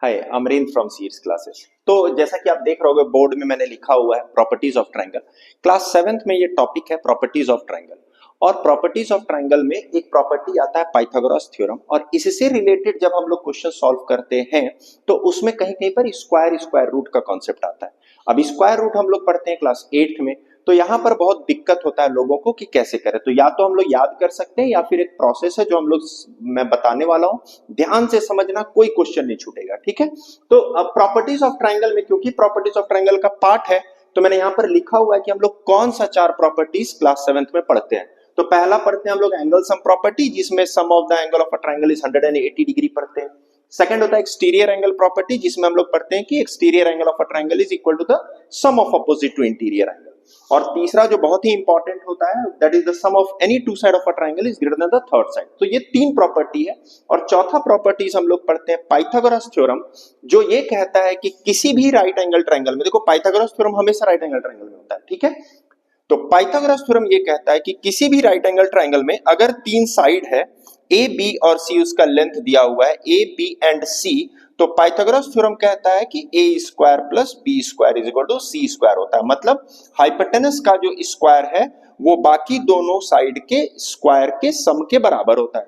Hi, Amreen from seeds classes. तो जैसा कि आप देख रहे होगे बोर्ड में मैंने लिखा हुआ है properties of triangle. Class 7th में ये टॉपिक है प्रॉपर्टीज ऑफ ट्रायंगल। और प्रॉपर्टीज ऑफ ट्रायंगल में एक प्रॉपर्टी आता है पाइथागोरस थ्योरम, और इससे रिलेटेड जब हम लोग क्वेश्चन सॉल्व करते हैं तो उसमें कहीं कहीं पर स्क्वायर स्क्वायर रूट का कॉन्सेप्ट आता है। अब स्क्वायर रूट हम लोग पढ़ते हैं क्लास 8th में, तो यहां पर बहुत दिक्कत होता है लोगों को कि कैसे करें। तो या तो हम लोग याद कर सकते हैं या फिर एक प्रोसेस है जो हम लोग मैं बताने वाला हूं, ध्यान से समझना, कोई क्वेश्चन नहीं छूटेगा, ठीक है। तो अब प्रॉपर्टीज ऑफ ट्रायंगल में, क्योंकि प्रॉपर्टीज ऑफ ट्रायंगल का पार्ट है, तो मैंने यहां पर लिखा हुआ है कि हम लोग कौन सा 4 प्रॉपर्टीज क्लास 7th में पढ़ते हैं। तो पहला पढ़ते हैं हम लोग एंगल सम प्रॉपर्टी, जिसमें sum of the angle of a triangle is 180 degree पढ़ते हैं। सेकंड होता है एक्सटीरियर एंगल प्रॉपर्टी, जिसमें हम लोग पढ़ते हैं कि exterior angle of a triangle is equal to the sum of opposite two interior angle. और तीसरा जो बहुत ही इंपॉर्टेंट होता है, that is the sum of any two side of a triangle is greater than the third side. तो ये 3 property है। और चौथा प्रॉपर्टीज हम लोग पढ़ते हैं पाइथागोरस थ्योरम, जो ये कहता है कि किसी भी राइट एंगल ट्रायंगल में, देखो पाइथागोरस थ्योरम हमेशा राइट एंगल ट्रायंगल में होता है, ठीक है। तो पाइथागोरस थ्योरम ये कहता है कि किसी भी राइट एंगल ट्रायंगल में अगर 3 साइड है, ए बी और सी, उसका लेंथ दिया हुआ है ए बी एंड सी, तो पाइथागोरस थ्योरम कहता है कि A square plus B square is equal to C square होता है। मतलब हाइपोटेनस का जो स्क्वायर है वो बाकी दोनों साइड के स्क्वायर के सम के बराबर होता है,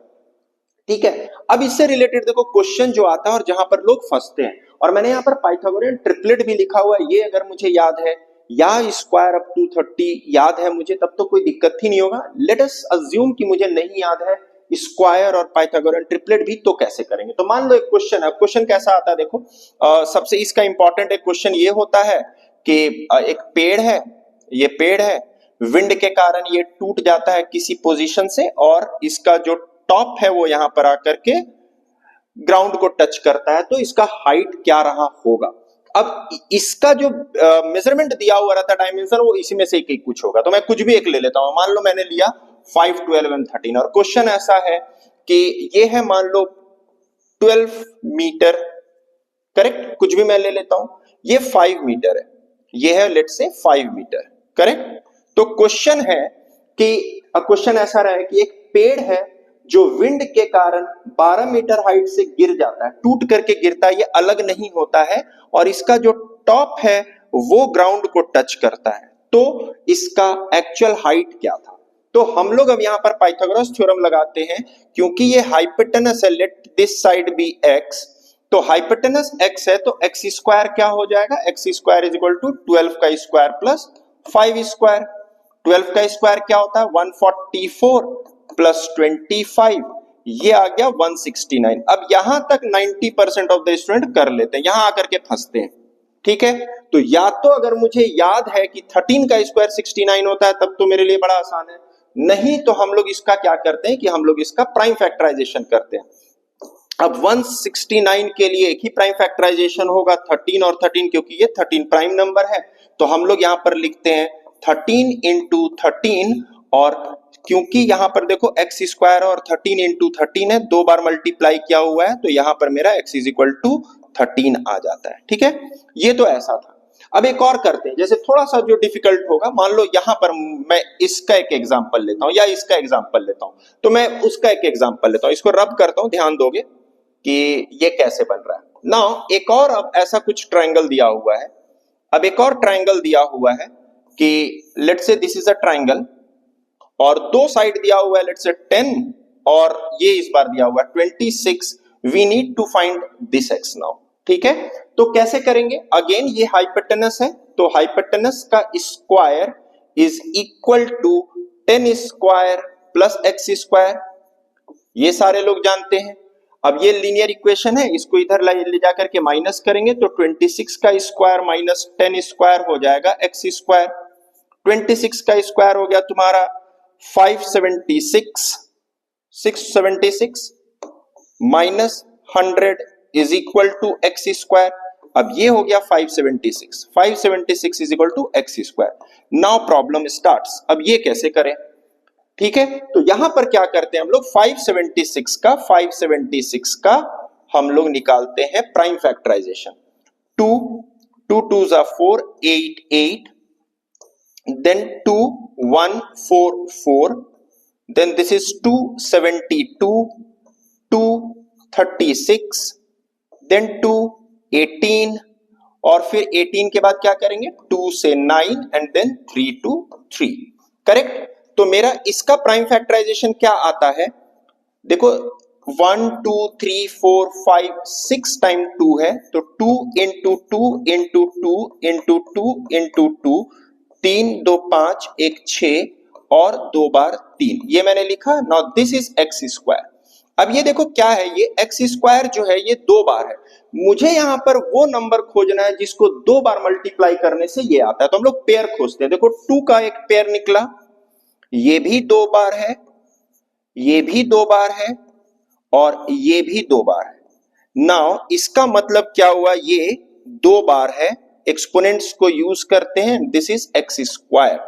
ठीक है। अब इससे रिलेटेड देखो क्वेश्चन जो आता है और जहां पर लोग फंसते हैं, और मैंने यहां पर पाइथागोरियन ट्रिपलेट भी लिखा हुआ है, ये अगर मुझे याद है, या स्क्वायर अप टू 30 याद है मुझे, तब तो कोई दिक्कत ही नहीं होगा। लेट अस अज्यूम कि मुझे नहीं याद है स्क्वायर और पाइथागोरियन ट्रिपलेट भी, तो कैसे करेंगे। तो मान लो एक क्वेश्चन है, क्वेश्चन कैसा आता है देखो, सबसे इसका इंपॉर्टेंट एक क्वेश्चन ये होता है कि एक पेड़ है, ये पेड़ है, विंड के कारण ये टूट जाता है किसी पोजीशन से, और इसका जो टॉप है वो यहां पर आकर के ग्राउंड को टच करता है, तो इसका हाइट क्या रहा होगा। अब इसका जो मेजरमेंट दिया हुआ रहता है, डायमेंशन, वो इसी में से एक कुछ होगा। तो मैं कुछ भी एक ले लेता हूं, मान लो मैंने लिया 5, 12 एंड 13, और क्वेश्चन ऐसा है कि ये है मान लो 12 मीटर, करेक्ट, कुछ भी मैं ले लेता हूं, ये 5 मीटर है, ये है लेट से 5 मीटर, करेक्ट। तो क्वेश्चन है कि क्वेश्चन ऐसा रहा है कि एक पेड़ है जो विंड के कारण 12 मीटर हाइट से गिर जाता है, टूट करके गिरता है, ये अलग नहीं होता है, और इसका जो टॉप है वो ग्राउंड को टच करता है, तो इसका एक्चुअल हाइट क्या था। तो हम लोग अब यहां पर पाइथागोरस थ्योरम लगाते हैं, क्योंकि ये हाइपोटेनस है, let this side be X, तो हाइपोटेनस x है, तो x स्क्वायर क्या हो जाएगा, x square is equal to 12 का स्क्वायर प्लस 5 स्क्वायर। 12 का स्क्वायर क्या होता है, 144 प्लस 25, ये आ गया 169। अब यहां तक 90% ऑफ द स्टूडेंट कर लेते हैं, यहां आकर के फंसते हैं, ठीक है। तो या तो अगर मुझे याद है कि 13 का स्क्वायर 69 होता है, तब तो मेरे लिए बड़ा आसान है, नहीं तो हम लोग इसका क्या करते हैं कि हम लोग इसका प्राइम फैक्टराइजेशन करते हैं। अब 169 के लिए एक ही प्राइम फैक्टराइजेशन होगा, 13 और 13, क्योंकि ये 13 प्राइम नंबर है, तो हम लोग यहां पर लिखते हैं 13 इंटू 13, और क्योंकि यहां पर देखो एक्स स्क्वायर और 13 इंटू 13 है, 2 बार मल्टीप्लाई किया हुआ है, तो यहां पर मेरा एक्स इज इक्वल टू 13 आ जाता है, ठीक है। ये तो ऐसा था। अब एक और करते हैं, जैसे थोड़ा सा जो डिफिकल्ट होगा, मान लो यहां पर मैं इसका एक एग्जांपल लेता हूं या इसका एग्जांपल लेता हूं, तो मैं उसका एक एग्जांपल लेता हूं, इसको रब करता हूं, ध्यान दोगे कि ये कैसे बन रहा है। नाउ एक और अब ऐसा कुछ ट्रायंगल दिया हुआ है, अब एक और ट्रायंगल दिया हुआ है कि let's say this is a triangle, और 2 साइड दिया हुआ है, लेट्स से 10, और ये इस बार दिया हुआ है 26। We need to find this X now, ठीक है। तो कैसे करेंगे, अगेन ये हाइपोटेनस है, तो हाइपोटेनस का square is equal to 10 square plus X square, ये सारे लोग जानते हैं। अब ये लीनियर इक्वेशन है, इसको इधर ले जाकर के माइनस करेंगे, तो 26 का स्क्वायर माइनस 10 स्क्वायर हो जाएगा एक्स स्क्वायर। 26 का स्क्वायर हो गया तुम्हारा 576, 676 minus 100 is equal to X square. अब ये हो गया 576, 576 is equal to X square. Now problem starts, अब ये कैसे करें, ठीक है। तो यहां पर क्या करते हैं हम लोग, 576 का हम लोग निकालते हैं प्राइम फैक्टराइजेशन। 2 2 2 जा 4, 8 8, then 2 1 4 4, then this is 272, 2 36, then 2 18 और फिर 18 के बाद क्या करेंगे 2 से 9 एंड देन 3 to 3, करेक्ट। तो मेरा इसका प्राइम फैक्टराइजेशन क्या आता है, देखो 1 2 3 4 5 6 टाइम 2 है, तो 2 इंटू 2 इंटू 2 इंटू 2 इंटू 2, 3 2 5 1 6 और 2 बार 3, ये मैंने लिखा। Now this is x square. अब ये देखो क्या है, ये एक्स स्क्वायर जो है ये 2 बार है, मुझे यहां पर वो नंबर खोजना है जिसको 2 बार मल्टीप्लाई करने से ये आता है, तो हम लोग पेयर खोजते हैं। देखो 2 का एक पेयर निकला, ये भी 2 बार है, ये भी 2 बार है और ये भी 2 बार है। नाउ इसका मतलब क्या हुआ, ये 2 बार है, एक्सपोनेंट्स को यूज करते हैं, दिस इज एक्स स्क्वायर।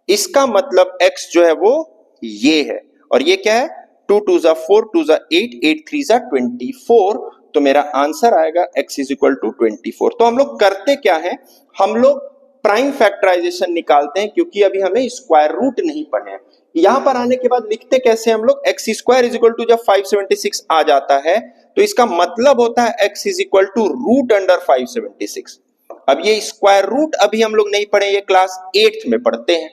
इसका मतलब x जो है वो ये है, और ये क्या है 2 2 जा 4 2 जा 8 8 3 जा 24, तो मेरा आंसर आएगा x इज इक्वल टू 24। तो हम लोग करते क्या है, हम लोग प्राइम फैक्टराइजेशन निकालते हैं, क्योंकि अभी हमें स्क्वायर रूट नहीं पढ़े हैं। यहां पर आने के बाद लिखते कैसे हम लोग, X square is equal to जब 576 आ जाता है तो इसका मतलब होता है x is equal to root under 576। अब ये स्क्वायर रूट अभी हम लोग नहीं पढ़े, ये क्लास 8th में पढ़ते हैं,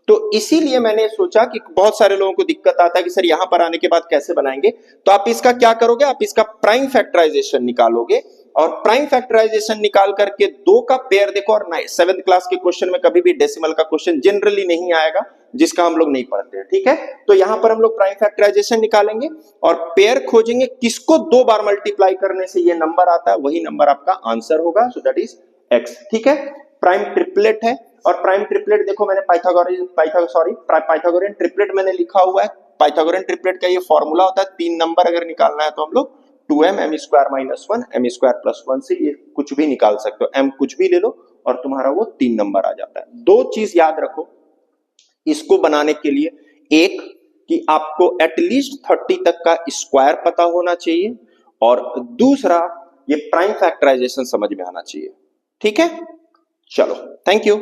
तो इसीलिए मैंने सोचा कि बहुत सारे लोगों को दिक्कत आता है कि सर यहां पर आने के बाद कैसे बनाएंगे, तो आप इसका क्या करोगे, आप इसका प्राइम फैक्टराइजेशन निकालोगे, और प्राइम फैक्टराइजेशन निकाल करके 2 का पेयर देखो, और 7th क्लास के क्वेश्चन में कभी भी डेसिमल का क्वेश्चन जनरली नहीं आएगा जिसका हम लोग नहीं पढ़ते हैं, ठीक है। तो यहां पर हम लोग प्राइम फैक्टराइजेशन निकालेंगे और पेयर खोजेंगे, किसको 2 बार मल्टीप्लाई करने से ये नंबर आता है, वही नंबर आपका आंसर होगा, सो दैट इज एक्स, ठीक है। प्राइम ट्रिपलेट है, और प्राइम ट्रिपलेट देखो मैंने पाइथागोरियन ट्रिपलेट मैंने लिखा हुआ है। पाइथागोरियन ट्रिपलेट का ये फॉर्मूला होता है, 3 नंबर अगर निकालना है तो हम लोग 2m m square minus 1 m square plus 1 से ये कुछ भी निकाल सकते हो, m कुछ भी ले लो और तुम्हारा वो 3 नंबर आ जाता है। 2 चीज याद रखो इसको बनाने के लिए, एक कि आपको एटलीस्ट 30 तक का स्क्वायर पता होना चाहिए, और दूसरा ये प्राइम फैक्टराइजेशन समझ में आना चाहिए, ठीक है। चलो, थैंक यू।